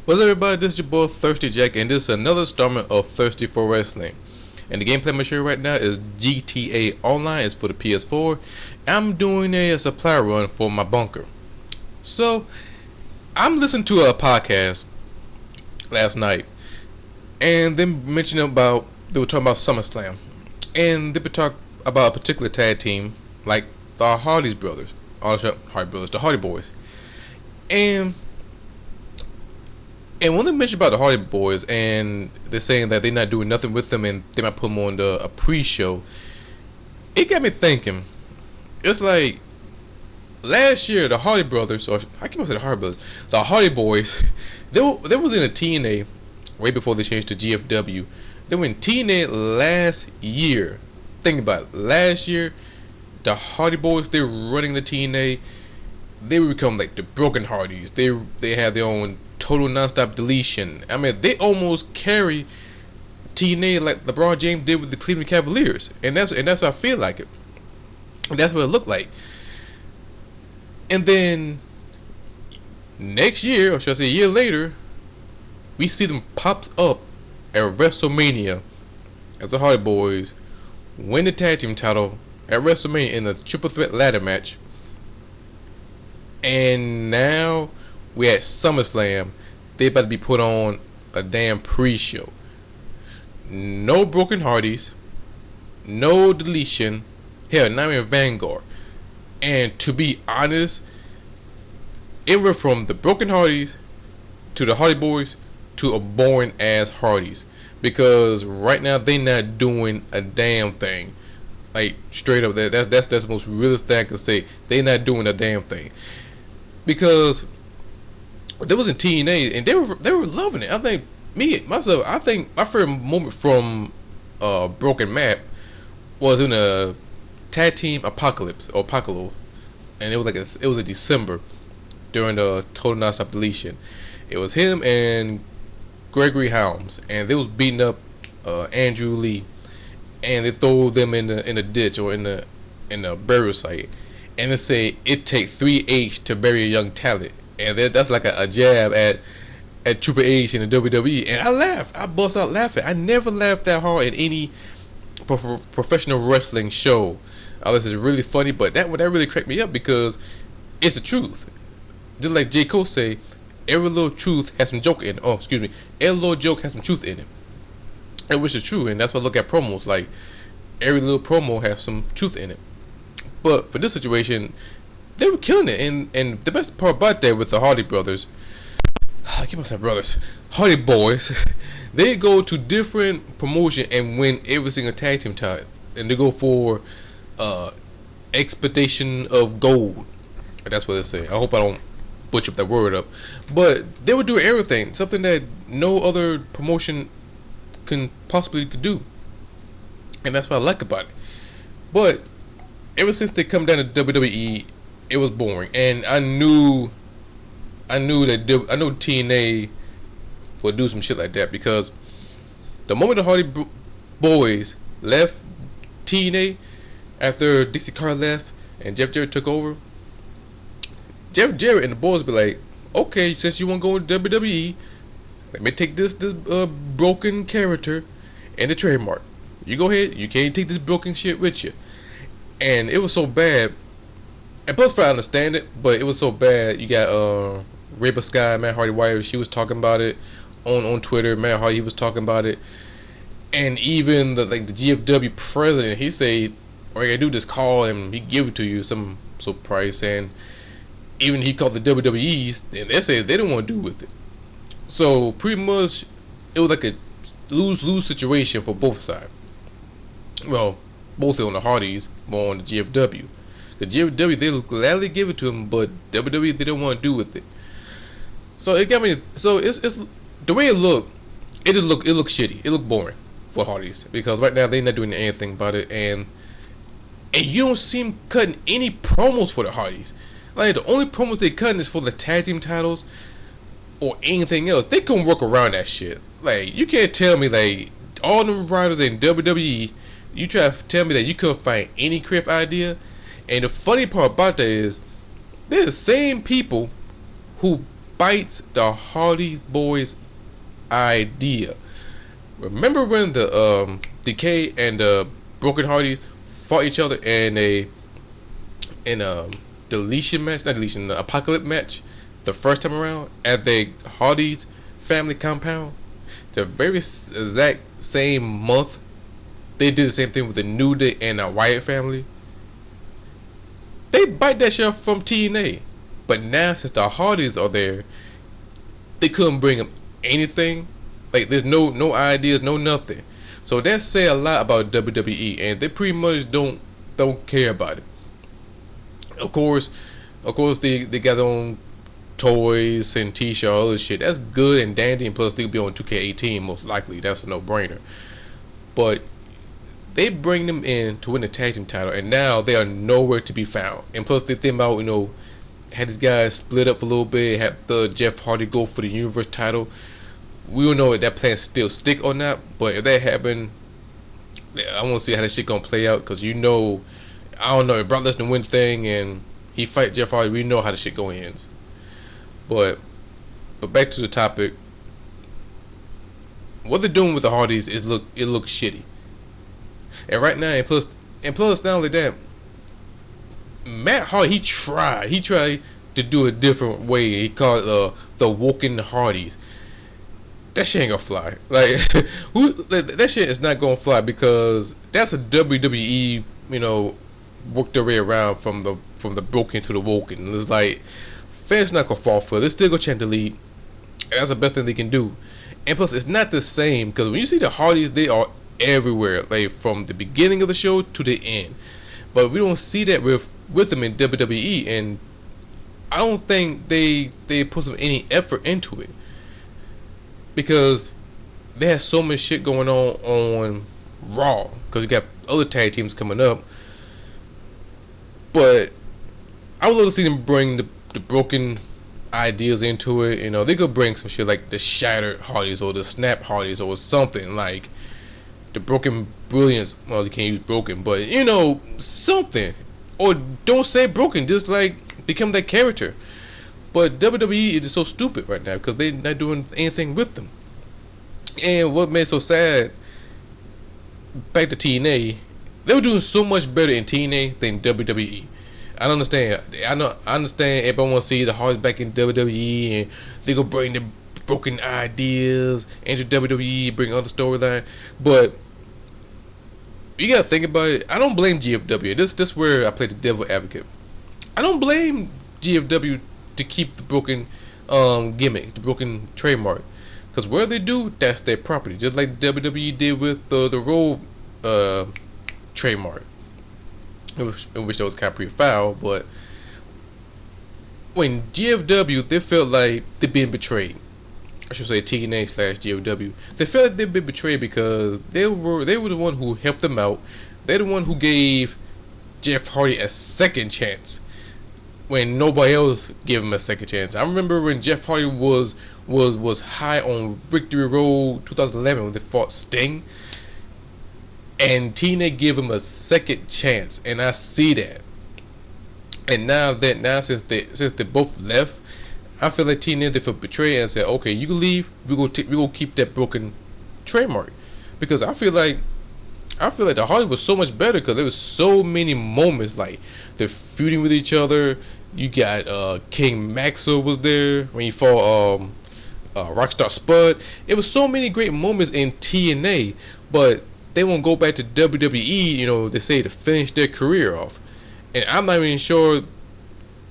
What's up, everybody? This is your boy Thirsty Jack, and this is another installment of Thirsty for Wrestling. And the gameplay I'm showing right now is GTA Online. It's for the PS4. I'm doing a supply run for my bunker. So, I'm listening to a podcast last night, and they mentioned they were talking about SummerSlam, and they were talking about a particular tag team, like the Hardy Brothers, the Hardy Boys, and when they mentioned about the Hardy Boys, and they're saying that they're not doing nothing with them, and they might put them on a pre-show, it got me thinking. It's like last year, the Hardy Brothers, or I keep on saying the Hardy Brothers, the Hardy Boys, they was in a TNA way before they changed to GFW. They were in TNA last year. Think about it. Last year, the Hardy Boys, they were running the TNA. They would become like the Broken Hardys. They had their own total nonstop deletion. I mean, they almost carry TNA like LeBron James did with the Cleveland Cavaliers, and that's what I feel like it. And that's what it looked like. And then next year, or should I say a year later, we see them pops up at WrestleMania as the Hardy Boys win the tag team title at WrestleMania in the triple threat ladder match. And now we at SummerSlam. They about to be put on a damn pre-show. No Broken Hardys, no deletion. Hell, not even Vanguard. And to be honest, it went from the Broken Hardys to the Hardy Boys to a boring ass Hardys, because right now they not doing a damn thing. Like straight up, that's the most realist thing I can say. They not doing a damn thing. Because they was in TNA and they were loving it. I think I think my favorite moment from Broken Map was in a tag team Apocalypse, and it was a December during the total nonstop deletion. It was him and Gregory Helms, and they was beating up Andrew Lee, and they throw them in the ditch or in the burial site. And they say it takes 3H to bury a young talent, and that's like a jab at Triple H in the WWE. And I laughed, I bust out laughing. I never laughed that hard at any professional wrestling show. This is really funny, but that really cracked me up because it's the truth. Just like J. Cole say, every little truth has some joke in it. Oh, excuse me, every little joke has some truth in it, and which is true. And that's why I look at promos. Like every little promo has some truth in it. But for this situation, they were killing it, and the best part about that with the Hardy Brothers, I keep on saying brothers, Hardy Boys, they go to different promotion and win every single tag team title, and they go for expedition of gold. That's what they say. I hope I don't butcher that word up, but they would do everything, something that no other promotion can possibly do, and that's what I like about it. But ever since they come down to WWE, it was boring, and I knew TNA would do some shit like that, because the moment the Hardy Boys left TNA after Dixie Carter left and Jeff Jarrett took over, Jeff Jarrett and the boys be like, okay, since you want to go to WWE, let me take this broken character and the trademark. You go ahead, you can't take this broken shit with you. And it was so bad, and plus I understand it, but it was so bad. You got Reba Sky, Matt Hardy wife, she was talking about it on Twitter. Matt Hardy, he was talking about it, and even the GFW president, he said, "All you gotta do is call and he give it to you some price." And even he called the WWE's, and they said they didn't want to do with it. So pretty much, it was like a lose situation for both sides. Well, mostly on the Hardys, more on the GFW. The GFW, they'll gladly give it to them, but WWE, they don't want to do with it. So it got me. So it's the way it looked. It looked shitty. It looked boring for Hardys, because right now they're not doing anything about it, and you don't see them cutting any promos for the Hardys. Like the only promos they cutting is for the tag team titles or anything else. They couldn't work around that shit. Like you can't tell me like all them writers in WWE. You try to tell me that you couldn't find any creative idea. And the funny part about that is, they're the same people who fights the Hardy Boys idea. Remember when the Decay and the Broken Hardys fought each other in a deletion match, not deletion, the apocalypse match, the first time around at the Hardy's family compound? The very exact same month, they did the same thing with the New Day and the Wyatt family. They bite that shit from TNA, but now since the Hardys are there, they couldn't bring them anything. Like there's no ideas, no nothing. So that say a lot about WWE, and they pretty much don't care about it. Of course, they got their own toys and t-shirts, all this shit. That's good and dandy, and plus they'll be on 2K18 most likely. That's a no-brainer. But they bring them in to win the tag team title, and now they are nowhere to be found. And plus they think about, had these guys split up a little bit, had the Jeff Hardy go for the Universe title. We don't know if that plan still stick or not, but if that happen, I want to see how that shit gonna play out, because I don't know, if Brock Lesnar win thing and he fight Jeff Hardy, we know how the shit going ends. But back to the topic. What they're doing with the Hardys it looks shitty. And right now, and plus not only that, Matt Hardy, he tried to do a different way. He called it the Woken Hardys. That shit ain't gonna fly. Like that shit is not gonna fly, because that's a WWE, worked their way around from the broken to the woken. It's like fans not gonna fall for it. They're still gonna chant the lead. And that's the best thing they can do. And plus, it's not the same, because when you see the Hardys, they are everywhere, like from the beginning of the show to the end. But we don't see that with them in WWE, and I don't think they put any effort into it, because they have so much shit going on Raw, because you got other tag teams coming up. But I would love to see them bring the broken ideas into it. They could bring some shit like the Shattered Hardys or the Snap Hardys or something like the Broken Brilliance. Well, you can't use broken, but something. Or don't say broken, just like become that character. But WWE is just so stupid right now, because they're not doing anything with them. And what made it so sad, back to TNA, they were doing so much better in TNA than WWE. I understand. I understand everyone wants to see the Hardys back in WWE, and they go bring the broken ideas into WWE, bring other storyline. But you gotta think about it. I don't blame GFW. This where I play the devil advocate. I don't blame GFW to keep the broken gimmick, the broken trademark, because where they do, that's their property. Just like WWE did with the Roll trademark, in which that was kind of pretty foul. But when GFW, they felt like they've been betrayed. I should say TNA/GFW. They felt like they've been betrayed, because they were the one who helped them out. They're the one who gave Jeff Hardy a second chance when nobody else gave him a second chance. I remember when Jeff Hardy was high on Victory Road 2011 when they fought Sting, and TNA gave him a second chance, and I see that. And now since they both left, I feel like TNA, they feel betrayed and said, okay, you can leave. We gonna keep that broken trademark, because I feel like the Hardys was so much better, because there was so many moments, like they're feuding with each other. You got King Maxwell was there when he fought Rockstar Spud. It was so many great moments in TNA, but they won't go back to WWE. They say to finish their career off, and I'm not even sure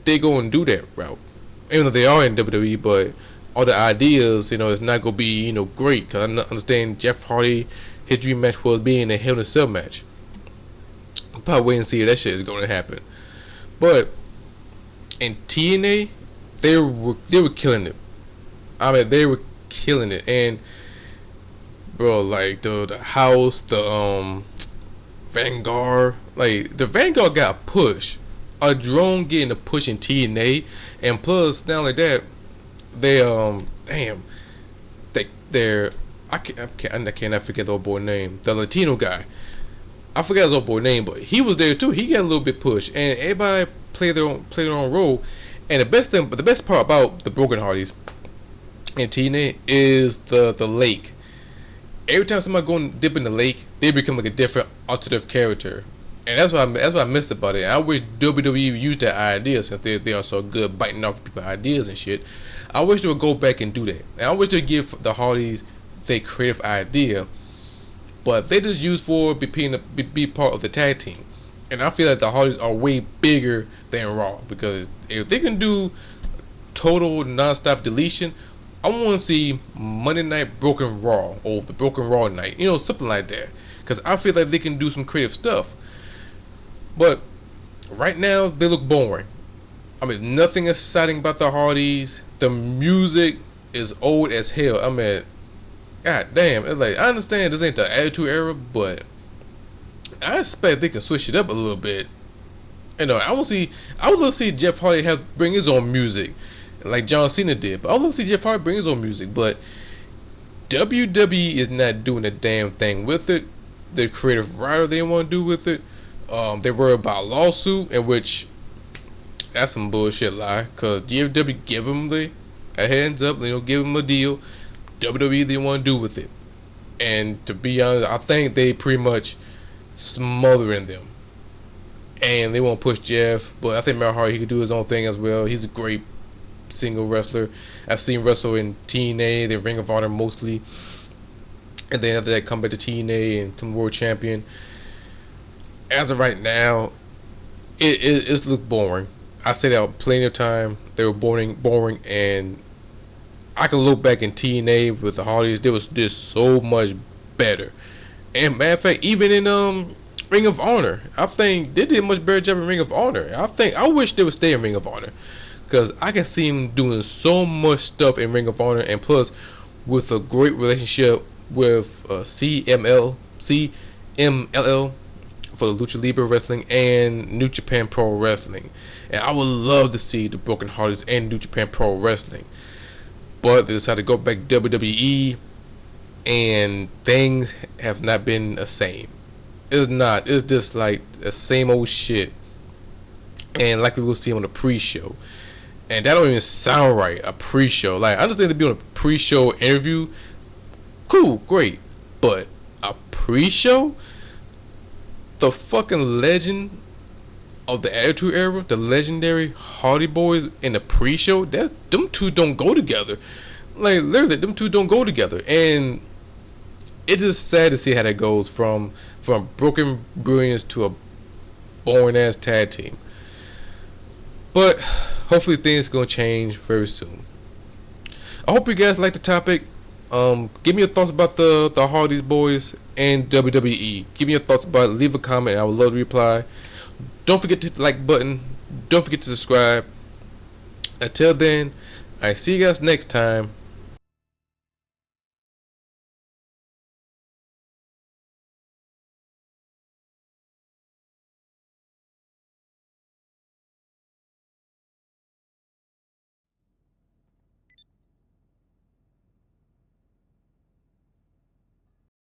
they go and do that route, even though they are in WWE. But all the ideas, it's not gonna be great, because I understand Jeff Hardy, his dream match was being a Hell in a Cell match. I'll probably wait and see if that shit is going to happen. But in TNA, they were killing it. I mean, they were killing it. And bro, like the house, the Vanguard, like the Vanguard got a push, a drone getting a push in TNA, and plus not only that, they're I cannot forget the old boy name, the Latino guy. I forgot his old boy name, but he was there too. He got a little bit pushed, and everybody played their own role. And the best part about the Broken Hardys, in TNA is the lake. Every time somebody go and dip in the lake, they become like a different alternative character, and that's what I missed about it. I wish WWE used that idea since they are so good biting off people's ideas and shit. I wish they would go back and do that. And I wish they'd give the Hardys their creative idea, but they just use for be part of the tag team. And I feel like the Hardys are way bigger than Raw, because if they can do total non-stop deletion, I want to see Monday Night Broken Raw or the Broken Raw night, something like that, because I feel like they can do some creative stuff. But right now they look boring. I mean, nothing exciting about the Hardys. The music is old as hell. I mean, god damn, it's like, I understand this ain't the Attitude Era, but I expect they can switch it up a little bit. I would love to see Jeff Hardy bring his own music, like John Cena did. But I would love to see Jeff Hardy bring his own music. But WWE is not doing a damn thing with it. The creative writer they want to do with it. They worry about a lawsuit, in which that's some bullshit lie. Cause WWE give them a hands up, give them a deal. WWE they want to do with it. And to be honest, I think they pretty much smothering them. And they won't push Jeff, but I think Matt Hardy, he could do his own thing as well. He's a great single wrestler. I've seen wrestle in TNA, then Ring of Honor mostly, and then after that come back to TNA and become world champion. As of right now, it's look boring. I say that plenty of time. They were boring, and I can look back in TNA with the Hardys. They was just so much better. And matter of fact, even in Ring of Honor, I think they did a much better job in Ring of Honor. I wish they would stay in Ring of Honor, because I can see them doing so much stuff in Ring of Honor, and plus with a great relationship with CMLL for the Lucha Libre Wrestling and New Japan Pro Wrestling. And I would love to see the Broken Hardys and New Japan Pro Wrestling, but they decided to go back to WWE, and things have not been the same. It's not. It's just like the same old shit. And likely we'll see on the pre-show. And that don't even sound right. A pre-show. Like, I understand to be on a pre-show interview. Cool, great. But a pre-show? The fucking legend of the Attitude Era, the legendary Hardy Boys in the pre-show, them two don't go together. Like, literally, them two don't go together. And it's just sad to see how that goes from broken brilliance to a boring ass tag team. But hopefully things gonna change very soon. I hope you guys like the topic. Give me your thoughts about the Hardys Boys and WWE. Give me your thoughts about it. Leave a comment. I would love to reply. Don't forget to hit the like button. Don't forget to subscribe. Until then, I see you guys next time.